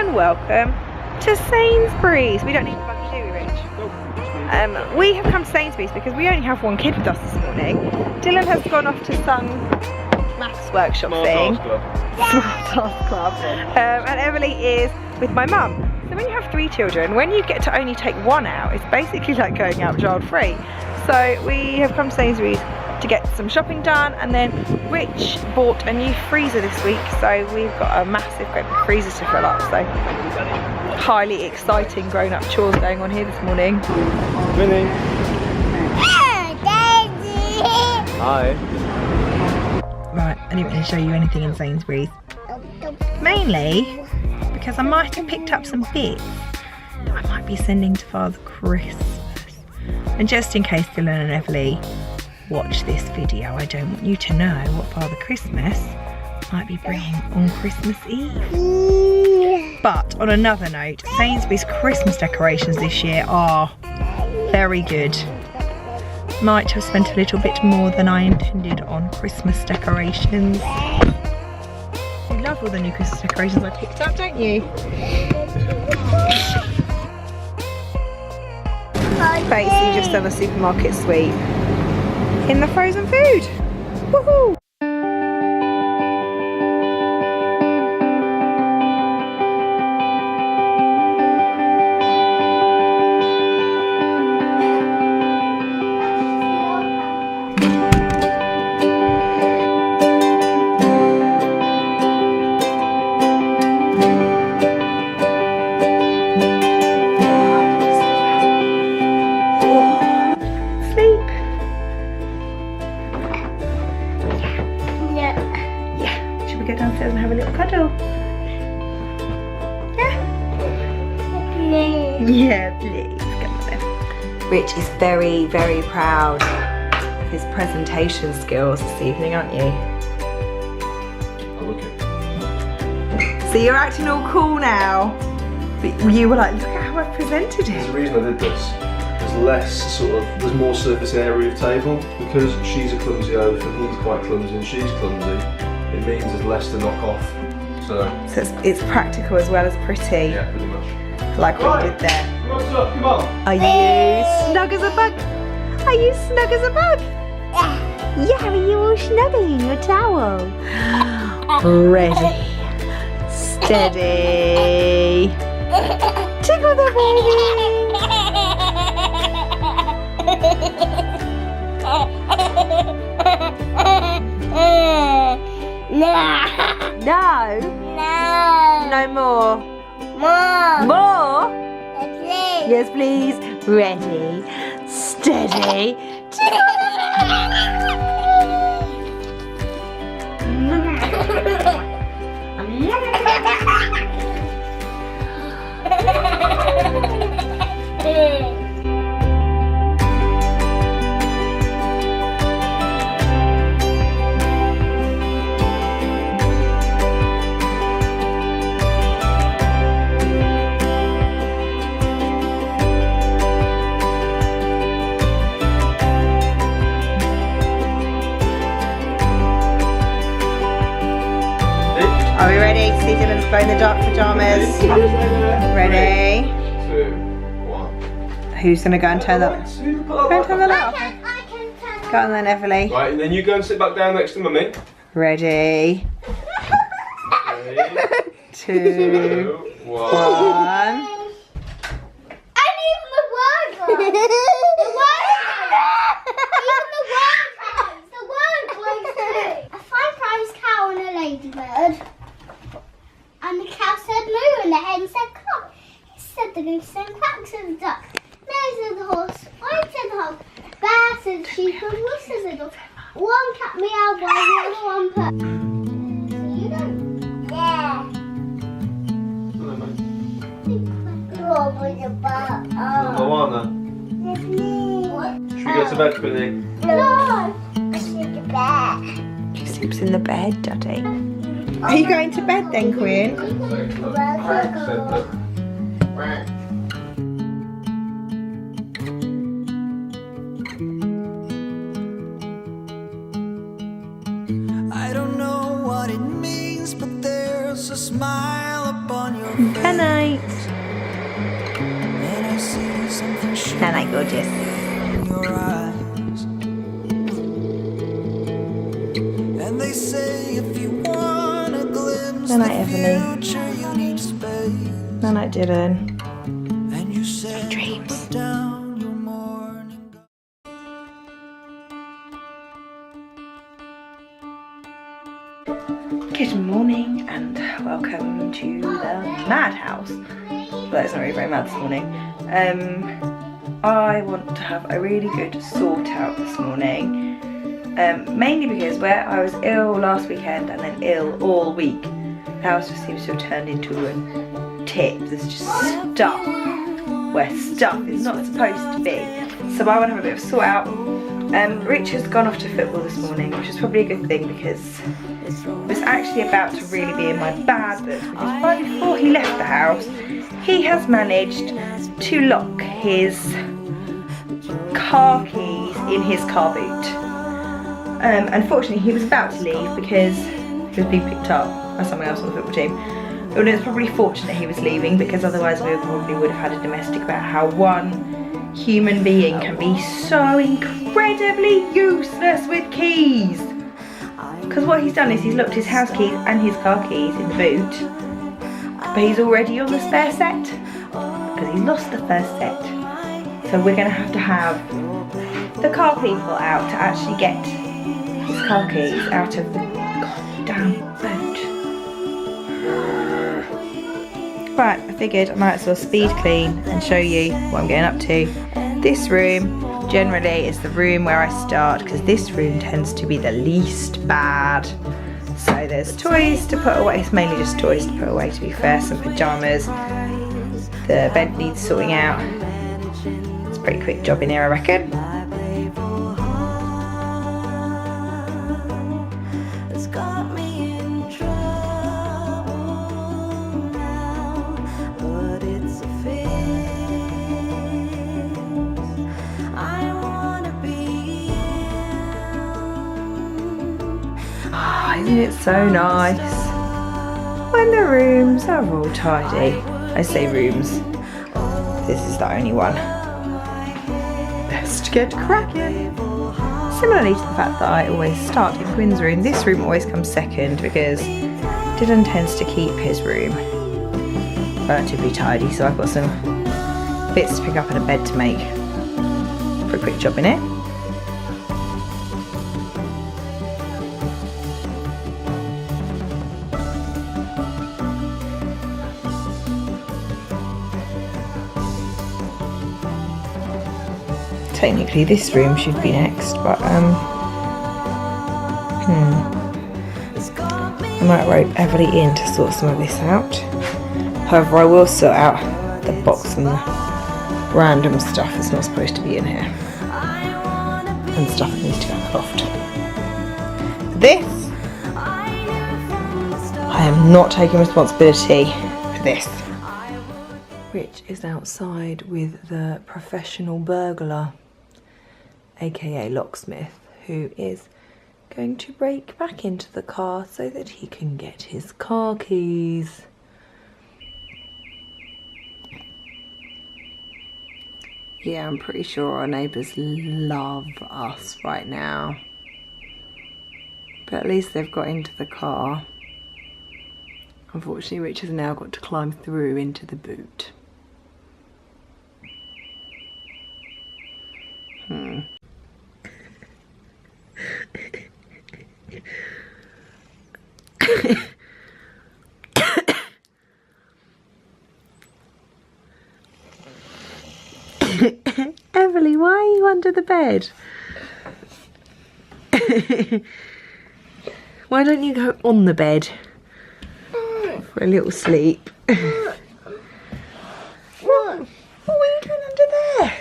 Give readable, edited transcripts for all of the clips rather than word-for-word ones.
and welcome to Sainsbury's. We don't need a buggy, do we, Rich? Nope. We have come to Sainsbury's because we only have one kid with us this morning. Dylan has gone off to some maths workshop thing. Smart Ass Club. And Emily is with my mum. So when you have 3 children, when you get to only take one out, it's basically like going out child free. So we have come to Sainsbury's to get some shopping done, and then Rich bought a new freezer this week, so we've got a massive great big freezer to fill up. So highly exciting grown-up chores going on here this morning. Winnie. Hi. Right, I didn't really show you anything in Sainsbury's. Mainly because I might have picked up some bits that I might be sending to Father Christmas. And just in case Dylan and Everly watch this video, I don't want you to know what Father Christmas might be bringing on Christmas Eve. But on another note, Sainsbury's Christmas decorations this year are very good. Might have spent a little bit more than I intended on Christmas decorations. You love all the new Christmas decorations I picked up, don't you? Basically just done a supermarket sweep in the frozen food. Woohoo! Go downstairs and have a little cuddle. Yeah? Yeah, please. Come on then. Rich is very, very proud of his presentation skills this evening, aren't you? Oh, okay. So you're acting all cool now. But you were like, look at how I presented There's a it. reason I did this. There's more surface area of table, because she's a clumsy oaf and he's quite clumsy and she's clumsy. It means there's less to knock off. So it's practical as well as pretty. Yeah, pretty much. Like we did there. What's up? Come on. Are you snug as a bug? Are you snug as a bug? Yeah, are you all snugly in your towel? Ready. Steady. Tickle the baby. No. No more. More. Yes, please. Ready. Steady. Are we ready to see Dylan's glow in the dark pajamas? Ready? 2, 1. Who's gonna go and turn the Go and turn the light off? I can turn Go on then, Everly. Right, and then you go and sit back down next to Mummy. Ready? 2, 1. And even the word comes. The word even the word comes. The word comes too. A 5 cow and a ladybird. And the cow said moo and the hen said cock. He said the goose said quack said the duck. Nose said the horse. I said the hog. Bear said sheep and wolf said the dog. One cat meowed while the other one purred. So you go. Yeah. Moana. Should we go to bed, Quinny? No. I sleep in bed. She sleeps in the bed, Daddy. Are you going to bed then, Quinn? I don't know what it means, but there's a smile upon your face. Hello. Night night, gorgeous. Night night, Evelyn. Night night, Dylan. Sweet dreams. Good morning and welcome to the madhouse. Well, it's not really very mad this morning. I want to have a really good sort out this morning. Mainly because where I was ill last weekend and then ill all week, the house just seems to have turned into a tip. There's just stuff where stuff is not supposed to be. So I want to have a bit of a sort out. Rich has gone off to football this morning, which is probably a good thing because it was actually about to really be in my bad books, because right before he left the house, he has managed to lock his car keys in his car boot. Unfortunately, he was about to leave because he was being picked up by someone else on the football team. But it was probably fortunate he was leaving, because otherwise we probably would have had a domestic about how one human being can be so incredibly useless with keys. Because what he's done is he's locked his house keys and his car keys in the boot, but he's already on the spare set because he lost the first set. So we're going to have the car people out to actually get his car keys out of the goddamn boot. Right, I figured I might as well speed clean and show you what I'm getting up to. This room generally is the room where I start, because this room tends to be the least bad. So there's toys to put away. It's mainly just toys to put away, to be fair. Some pyjamas. The bed needs sorting out. It's a pretty quick job in here, I reckon. Isn't it so nice when the rooms are all tidy? I say rooms, this is the only one. Let's get cracking. Similarly to the fact that I always start in Quinn's room, this room always comes second because Dylan tends to keep his room relatively tidy, so I've got some bits to pick up and a bed to make for a quick job in it. Technically this room should be next, but I might rope Everly in to sort some of this out. However, I will sort out the box and the random stuff that's not supposed to be in here, and stuff that needs to go in the loft. This, I am not taking responsibility for this. Rich is outside with the professional burglar, aka Locksmith, who is going to break back into the car so that he can get his car keys. Yeah, I'm pretty sure our neighbours love us right now. But at least they've got into the car. Unfortunately, Rich has now got to climb through into the boot. Everly, why are you under the bed? Why don't you go on the bed for a little sleep? What? What were you doing under there?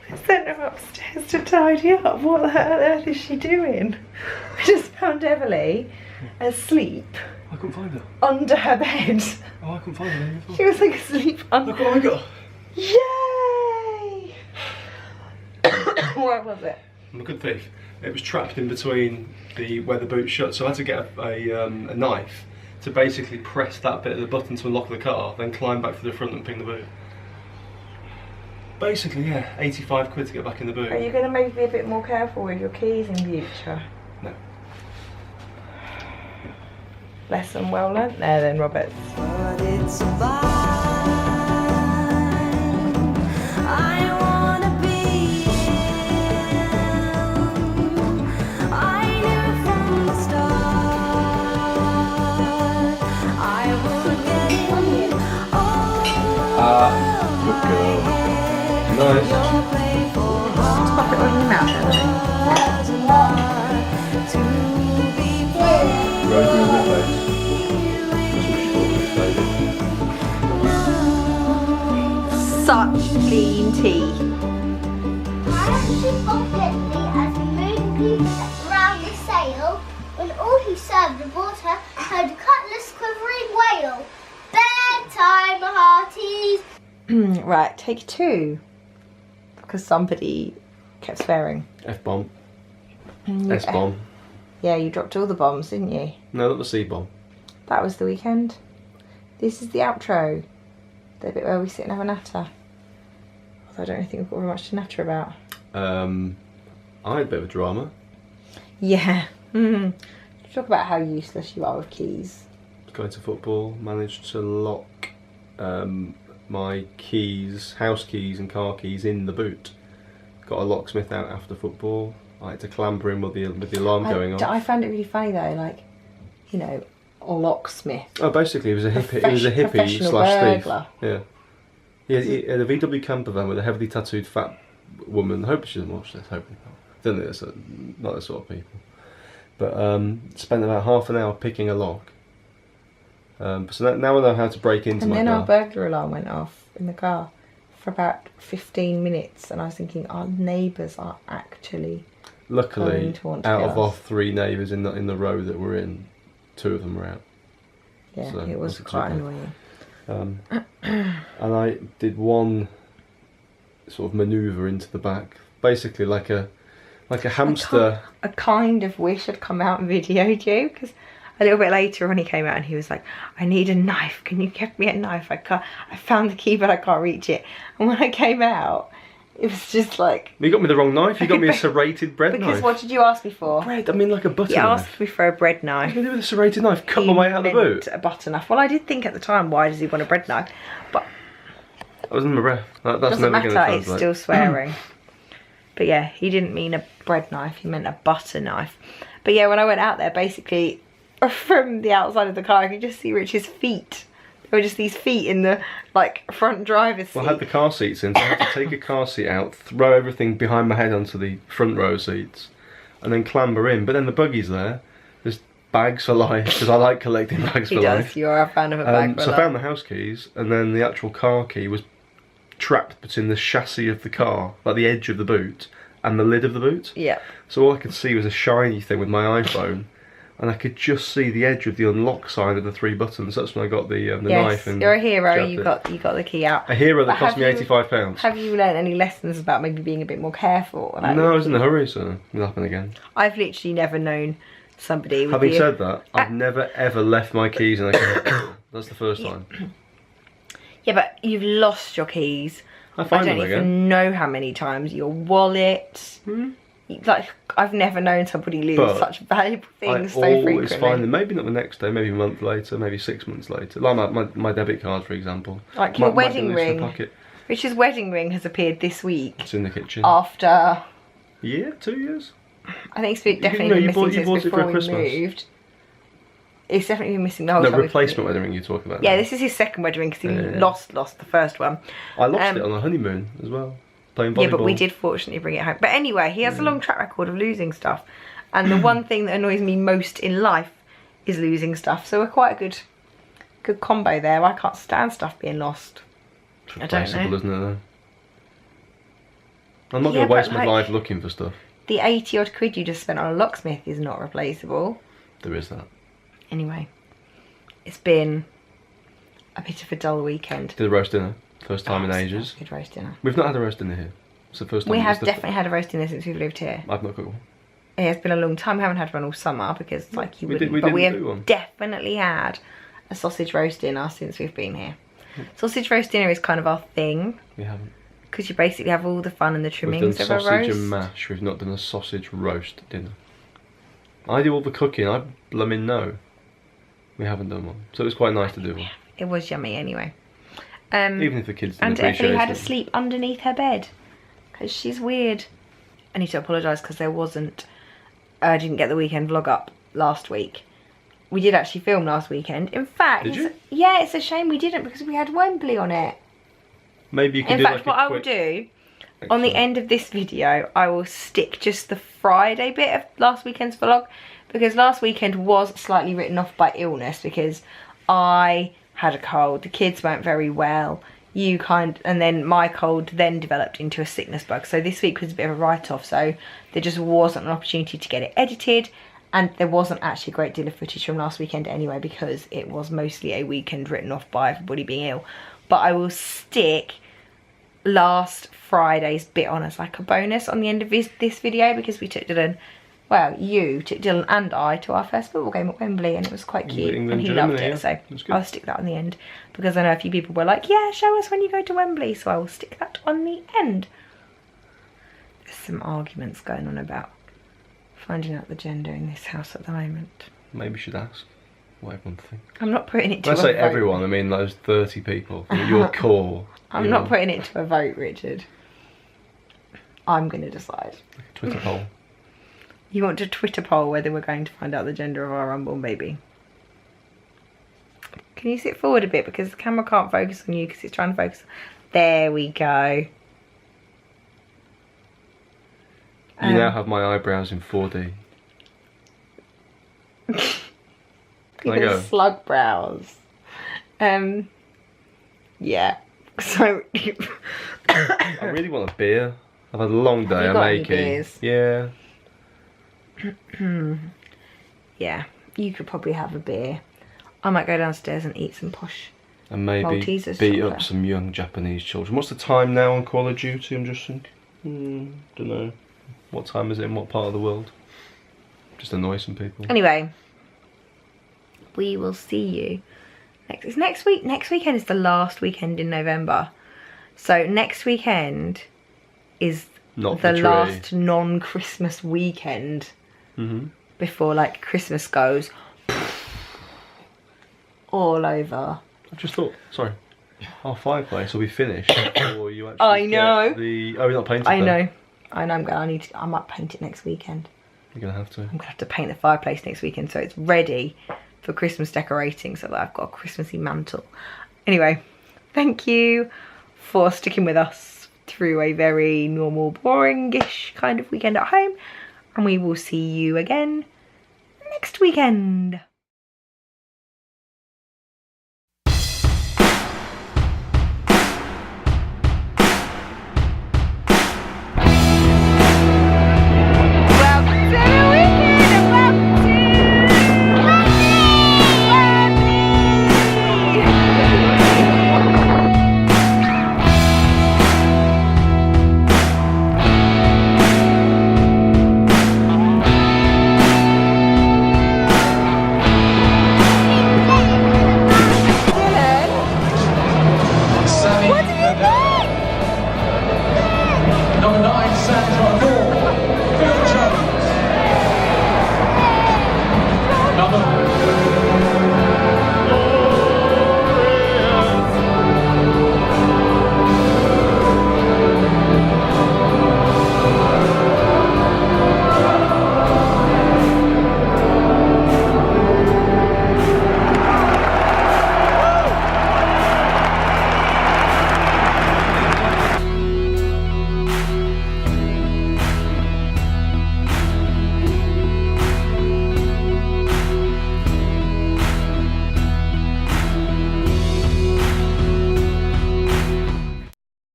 I sent her upstairs to tidy up. What the earth is she doing? I just found Everly asleep. I couldn't find her. Under her bed. Oh, I couldn't find her before. She was like asleep under. Look what I got. Yay! What was it? I'm a good thief. It was trapped in between where the boot shut, so I had to get a knife to basically press that bit of the button to unlock the car, then climb back to the front and ping the boot. Basically, yeah, 85 quid to get back in the boot. Are you going to maybe be a bit more careful with your keys in future? No. Lesson well learnt there then, Roberts. But it's fine. I wanna be in. I knew from the start I would get in. Good girl. Nice. Pop it on your mouth, Emily. Rosemary in her face. Such clean tea. I actually got Wembley as moving around the sail when all he served the water had a cutlass quivering whale. Bedtime, hearties. Right, take 2. Because somebody kept swearing. F-bomb. You- S-bomb. Yeah, you dropped all the bombs, didn't you? No, not the C-bomb. That was the weekend. This is the outro. The bit where we sit and have a natter. Although I don't think we've got very much to natter about. I had a bit of a drama. Yeah. Talk about how useless you are with keys. Going to football, managed to lock my keys, house keys and car keys in the boot. Got a locksmith out after football. I had to clamber in with the alarm going on. I found it really funny though, like, you know, a locksmith. Oh, basically, it was a hippie Professional slash thief. burglar. Yeah. He had a VW camper van with a heavily tattooed fat woman. I hope she doesn't watch this. Hopefully not. Don't think that's not the sort of people. But spent about half an hour picking a lock. So now I know how to break into And my then car. our burglar alarm went off in the car for about 15 minutes, and I was thinking our neighbours are actually Luckily, going to want to out kill of our us. 3 neighbours in the row that we're in, 2 of them were out. Yeah, So, it was wasn't too quite bad. annoying. And I did one sort of manoeuvre into the back, basically like a hamster. I kind of wish I'd come out and videoed you, because a little bit later on he came out and he was like, I need a knife, can you give me a knife? I found the key but I can't reach it. And when I came out, it was just like... You got me the wrong knife. You got me a serrated bread knife. Because what did you ask me for? Bread. I mean, like a butter You knife. asked me for a bread What knife. are you going to do with a serrated knife? Cut my way out of the He boot. meant a butter knife. Well, I did think at the time, why does he want a bread knife? But That was in my breath. That's doesn't never going to matter, it's translate. still swearing. But yeah, he didn't mean a bread knife, he meant a butter knife. But yeah, when I went out there, basically, from the outside of the car, I could just see Rich's feet. There were just these feet in the, like, front driver's seat. Well, I had the car seats in, so I had to take a car seat out, throw everything behind my head onto the front row seats, and then clamber in. But then the buggy's there. There's bags for life, because I like collecting bags He for does, life. you are a fan of a bag for So I life. found the house keys, and then the actual car key was trapped between the chassis of the car, like the edge of the boot, and the lid of the boot. Yeah. So all I could see was a shiny thing with my iPhone, and I could just see the edge of the unlock side of the 3 buttons. That's when I got the knife. And you're a hero, jabbed you it. got the key out. A hero that But cost me have you- £85. Have you learned any lessons about maybe being a bit more careful? About No, I your was in a keys? hurry, so it'll happen again. I've literally never known somebody with Having you. said that, I've never ever left my keys in a car. That's the first time. Yeah, but you've lost your keys. I find I don't them even again. know how many times. Your wallet. Like, I've never known somebody lose But such valuable I things so always frequently. find them, maybe not the next day, maybe a month later, maybe 6 months later. Like my debit card, for example. Like your Might wedding be loose in the ring. pocket. Rich's wedding ring has appeared this week It's in the kitchen. after, Yeah, 2 years. I think it's definitely no, been you missing bought since it for before we Christmas. moved. It's definitely been missing the whole No, time. we've replacement been- wedding ring you're talking about. Yeah, now. this is his second wedding ring because he Yeah. lost the first one. I lost um, it on a honeymoon as well. Playing volleyball. Yeah, but we did fortunately bring it home. But anyway, he has a long track record of losing stuff. And the one thing that annoys me most in life is losing stuff. So we're quite a good combo there. I can't stand stuff being lost. I don't Replaceable, know. isn't it, though? I'm not Yeah, going to waste but, my like- life looking for stuff. The 80 odd quid you just spent on a locksmith is not replaceable. There is that. Anyway, it's been a bit of a dull weekend. Did a roast dinner. First time in Oh, ages. Good roast dinner. We've not had a roast dinner here. It's the first time. We it's have the- definitely had a roast dinner since we've lived here. I've not cooked one. It's been a long time. We haven't had one all summer because, like, you We wouldn't. did- we but we didn't have do one. definitely had a sausage roast dinner since we've been here. Sausage roast dinner is kind of our thing We haven't. because you basically have all the fun and the We've trimmings done of a sausage roast. and mash. We've not done a sausage roast dinner. I do all the cooking. I blooming know. We haven't done one, so it was quite nice to do one. It was yummy anyway. Even if the kids didn't And appreciate Effie had it. to sleep underneath her bed because she's weird. I need to apologise because there wasn't. I didn't get the weekend vlog up last week. We did actually film last weekend. In fact, Did you? Yeah, it's a shame we didn't because we had Wembley on it. Maybe you could In do fact, like what a I will quick do on the excerpt. end of this video, I will stick just the Friday bit of last weekend's vlog because last weekend was slightly written off by illness because I had a cold, the kids weren't very well, and then my cold then developed into a sickness bug. So this week was a bit of a write-off, so there just wasn't an opportunity to get it edited, and there wasn't actually a great deal of footage from last weekend anyway because it was mostly a weekend written off by everybody being ill. But I will stick last Friday's bit on as like a bonus on the end of this video because we took Dylan, well, you took Dylan and I to our first football game at Wembley and it was quite cute and England, he Germany, loved it, yeah. so That's good. I'll stick that on the end because I know a few people were like, yeah, show us when you go to Wembley, so I will stick that on the end. There's some arguments going on about finding out the gender in this house at the moment. Maybe you should ask what everyone thinks. I'm not putting it to When I a say vote. everyone, I mean those 30 people. Your core. I'm not putting it to a vote, Richard. I'm going to decide. Twitter poll. You want to Twitter poll whether we're going to find out the gender of our unborn baby? Can you sit forward a bit because the camera can't focus on you because it's trying to focus. There we go. You now have my eyebrows in 4D. Can I Your go? slug brows. Yeah. So I really want a beer. I've had a long day. you I'm got any aching. beers? Yeah. yeah, you could probably have a beer. I might go downstairs and eat some posh. And maybe Maltesers beat chocolate. up some young Japanese children. What's the time now on Call of Duty? I'm just thinking. Don't know. What time is it in what part of the world? Just annoy some people. Anyway, we will see you next week. Next weekend is the last weekend in November. So next weekend is Not the the tree. last non-Christmas weekend before like Christmas goes all over. I just thought, sorry, our fireplace will be finished before you actually I know. get the... Oh, we're not painted I then? know. I'm going. I might paint it next weekend. You're going to have to. I'm gonna have to paint the fireplace next weekend so it's ready for Christmas decorating so that I've got a Christmassy mantle. Anyway, thank you for sticking with us through a very normal, boring-ish kind of weekend at home, and we will see you again next weekend.